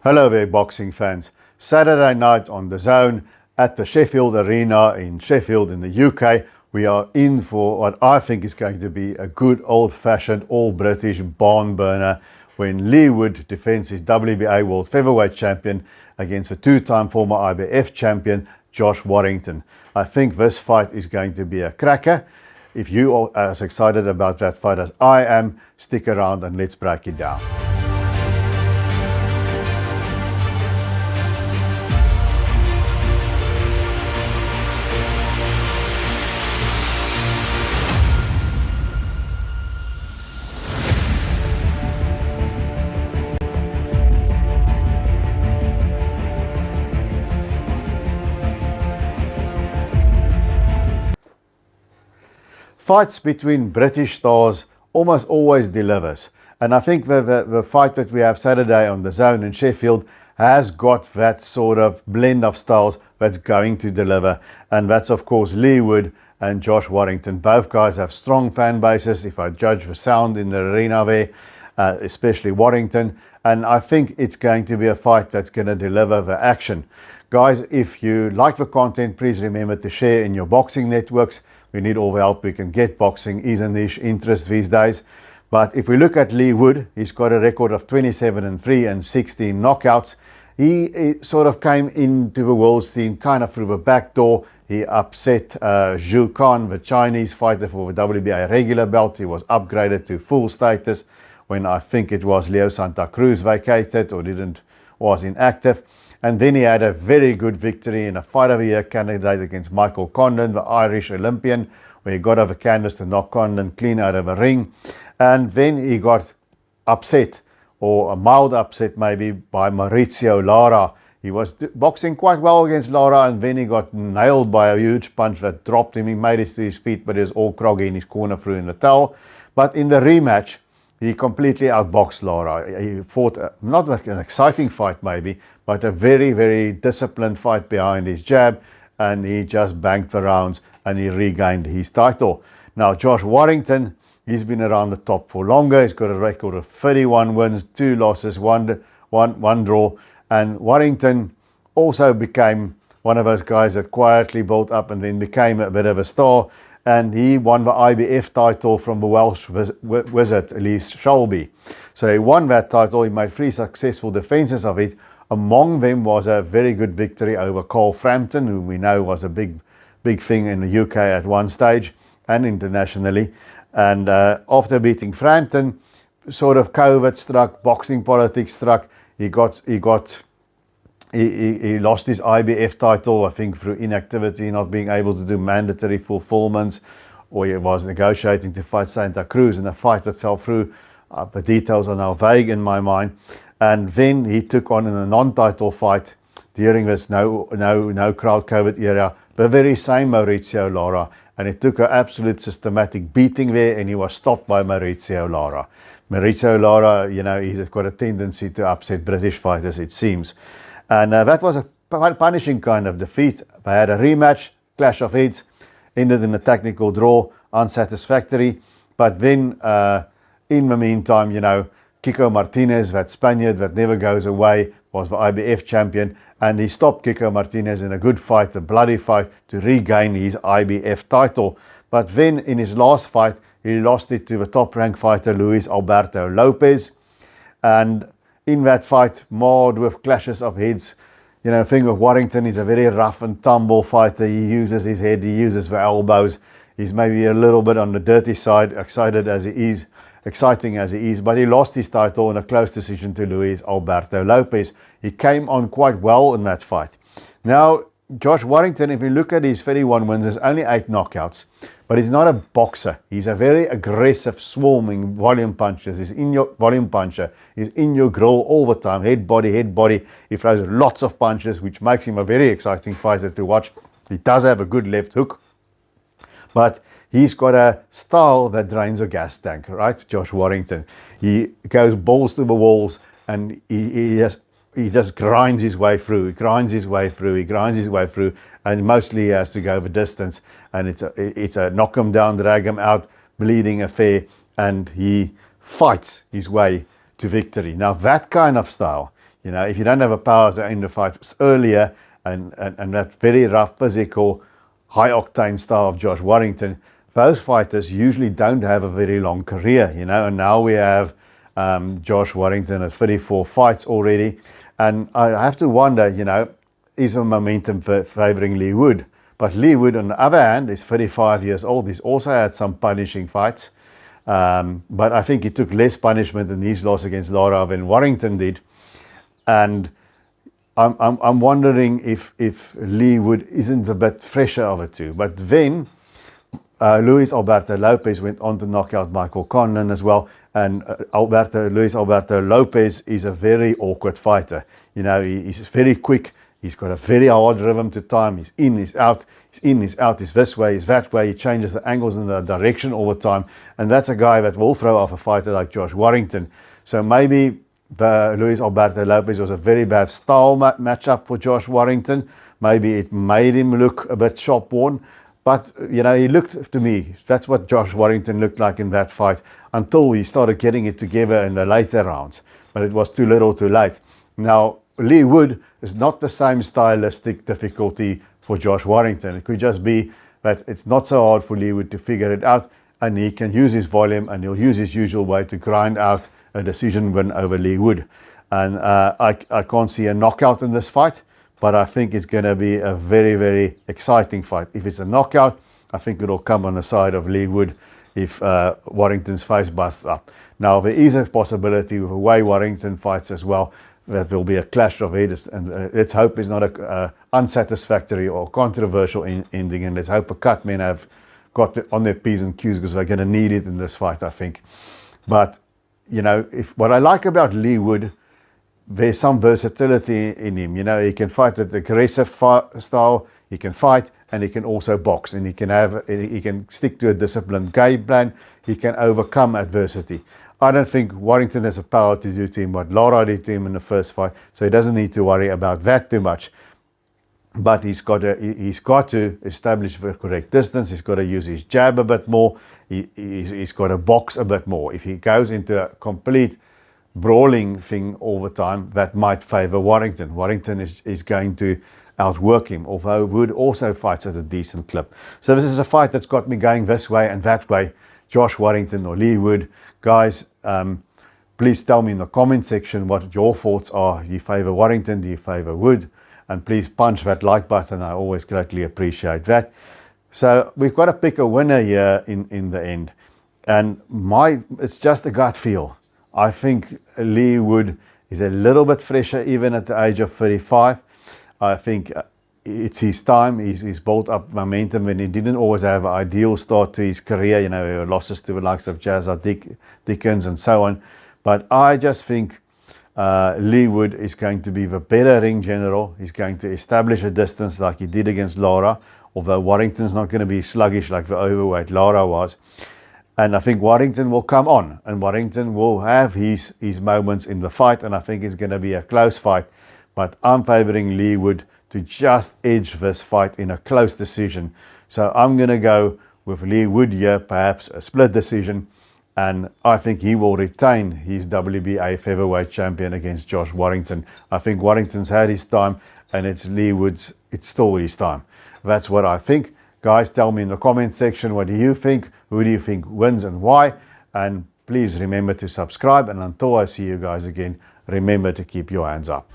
Hello there, boxing fans. Saturday night on the Zone at the Sheffield Arena in Sheffield in the UK. We are in for what I think is going to be a good old-fashioned all-British barn burner when Leigh defends his WBA World Featherweight Champion against a two-time former IBF champion, Josh Warrington. I think this fight is going to be a cracker. If you are as excited about that fight as I am, stick around and let's break it down. Fights between British stars almost always delivers. And I think the fight that we have Saturday on the Zone in Sheffield has got that sort of blend of styles that's going to deliver. And that's of course Leigh and Josh Warrington. Both guys have strong fan bases, if I judge the sound in the arena there, especially Warrington. And I think it's going to be a fight that's going to deliver the action. Guys, if you like the content, please remember to share in your boxing networks. We need all the help we can get. Boxing is a niche interest these days. But if we look at Leigh, he's got a record of 27-3 and 16 knockouts. He sort of came into the world scene kind of through the back door. He upset Zhu Khan, the Chinese fighter for the WBA regular belt. He was upgraded to full status when I think it was Leo Santa Cruz vacated or was inactive. And then he had a very good victory in a Fight of the Year candidate against Michael Condon, the Irish Olympian, where he got over canvas to knock Condon clean out of the ring. And then he got upset, or a mild upset maybe, by Maurizio Lara. He was boxing quite well against Lara, and then he got nailed by a huge punch that dropped him. He made it to his feet, but he was all groggy in his corner, threw in the towel. But in the rematch, he completely outboxed Lara. He fought not like an exciting fight maybe, but a very, very disciplined fight behind his jab, and he just banked the rounds and he regained his title. Now Josh Warrington, he's been around the top for longer. He's got a record of 31 wins, 2 losses, one draw. And Warrington also became one of those guys that quietly built up and then became a bit of a star. And he won the IBF title from the Welsh wizard, Leigh Shelby. So he won that title. He made 3 successful defenses of it. Among them was a very good victory over Carl Frampton, who we know was a big thing in the UK at one stage and internationally. And after beating Frampton, sort of COVID struck, boxing politics struck. He lost his IBF title, I think, through inactivity, not being able to do mandatory fulfillments, or he was negotiating to fight Santa Cruz in a fight that fell through. The details are now vague in my mind. And then he took on in a non-title fight during this no crowd COVID era, the very same Maurizio Lara. And it took an absolute systematic beating there, and he was stopped by Maurizio Lara. Maurizio Lara, you know, he's got a tendency to upset British fighters, it seems. And that was a punishing kind of defeat. They had a rematch, clash of heads, ended in a technical draw, unsatisfactory. But then, in the meantime, you know, Kiko Martinez, that Spaniard that never goes away, was the IBF champion, and he stopped Kiko Martinez in a good fight, a bloody fight, to regain his IBF title. But then in his last fight, he lost it to the top-ranked fighter, Luis Alberto Lopez. And in that fight, marred with clashes of heads. You know, the thing with Warrington, he's a very rough and tumble fighter. He uses his head, he uses the elbows. He's maybe a little bit on the dirty side, exciting as he is, but he lost his title in a close decision to Luis Alberto Lopez. He came on quite well in that fight. Now, Josh Warrington, if you look at his 31 wins, there's only 8 knockouts, but he's not a boxer. He's a very aggressive, swarming volume puncher. He's in your grill all the time, head body. He throws lots of punches, which makes him a very exciting fighter to watch. He does have a good left hook, but he's got a style that drains a gas tank, right? Josh Warrington. He goes balls to the walls, and he just grinds his way through. He grinds his way through, and mostly he has to go the distance. And it's a knock him down, drag him out, bleeding affair, and he fights his way to victory. Now that kind of style, You know, if you don't have a power to end the fight earlier, and that very rough, physical, high-octane style of Josh Warrington, those fighters usually don't have a very long career, you know. And now we have Josh Warrington at 34 fights already. And I have to wonder, you know, is the momentum favouring Leigh Wood? But Leigh Wood, on the other hand, is 35 years old. He's also had some punishing fights. But I think he took less punishment in his loss against Lara than Warrington did. And I'm wondering if Leigh Wood isn't a bit fresher of it too. But then Luis Alberto Lopez went on to knock out Michael Conlan as well. And Luis Alberto Lopez is a very awkward fighter. You know, he's very quick. He's got a very hard rhythm to time. He's in, he's out, he's in, he's out, he's this way, he's that way. He changes the angles and the direction all the time. And that's a guy that will throw off a fighter like Josh Warrington. So maybe Luis Alberto Lopez was a very bad style matchup for Josh Warrington. Maybe it made him look a bit shop-worn. But, you know, he looked, to me, that's what Josh Warrington looked like in that fight until he started getting it together in the later rounds. But it was too little too late. Now, Leigh Wood is not the same stylistic difficulty for Josh Warrington. It could just be that it's not so hard for Leigh Wood to figure it out, and he can use his volume and he'll use his usual way to grind out a decision win over Leigh Wood. And I can't see a knockout in this fight, but I think it's going to be a very, very exciting fight. If it's a knockout, I think it'll come on the side of Leigh Wood if Warrington's face busts up. Now, there is a possibility with the way Warrington fights as well, that will be a clash of heads, and let's hope it's not a unsatisfactory or controversial ending, and let's hope the cut men have got on their P's and Q's, because they're going to need it in this fight, I think. But, you know, what I like about Leigh Wood, there's some versatility in him. You know, he can fight with the aggressive style, he can fight, and he can also box, and he can stick to a disciplined game plan, he can overcome adversity. I don't think Warrington has the power to do to him what Lara did to him in the first fight, so he doesn't need to worry about that too much. But he's got to establish the correct distance. He's got to use his jab a bit more. He's got to box a bit more. If he goes into a complete brawling thing all the time, that might favour Warrington. Warrington is going to outwork him, although Wood also fights at a decent clip. So this is a fight that's got me going this way and that way. Josh Warrington or Leigh Wood. Guys, please tell me in the comment section what your thoughts are. Do you favour Warrington? Do you favour Wood? And please punch that like button. I always greatly appreciate that. So we've got to pick a winner here in the end. And it's just a gut feel. I think Leigh Wood is a little bit fresher even at the age of 35. I think it's his time. He's built up momentum, and he didn't always have an ideal start to his career. You know, losses to the likes of Jazza Dickens and so on. But I just think Leigh Wood is going to be the better ring general. He's going to establish a distance like he did against Lara, although Warrington's not going to be sluggish like the overweight Lara was. And I think Warrington will come on, and Warrington will have his moments in the fight, and I think it's going to be a close fight. But I'm favouring Leigh Wood to just edge this fight in a close decision. So I'm going to go with Leigh Wood here, perhaps a split decision, and I think he will retain his WBA featherweight champion against Josh Warrington. I think Warrington's had his time, and it's still his time. That's what I think. Guys, tell me in the comment section, what do you think? Who do you think wins and why? And please remember to subscribe, and until I see you guys again, remember to keep your hands up.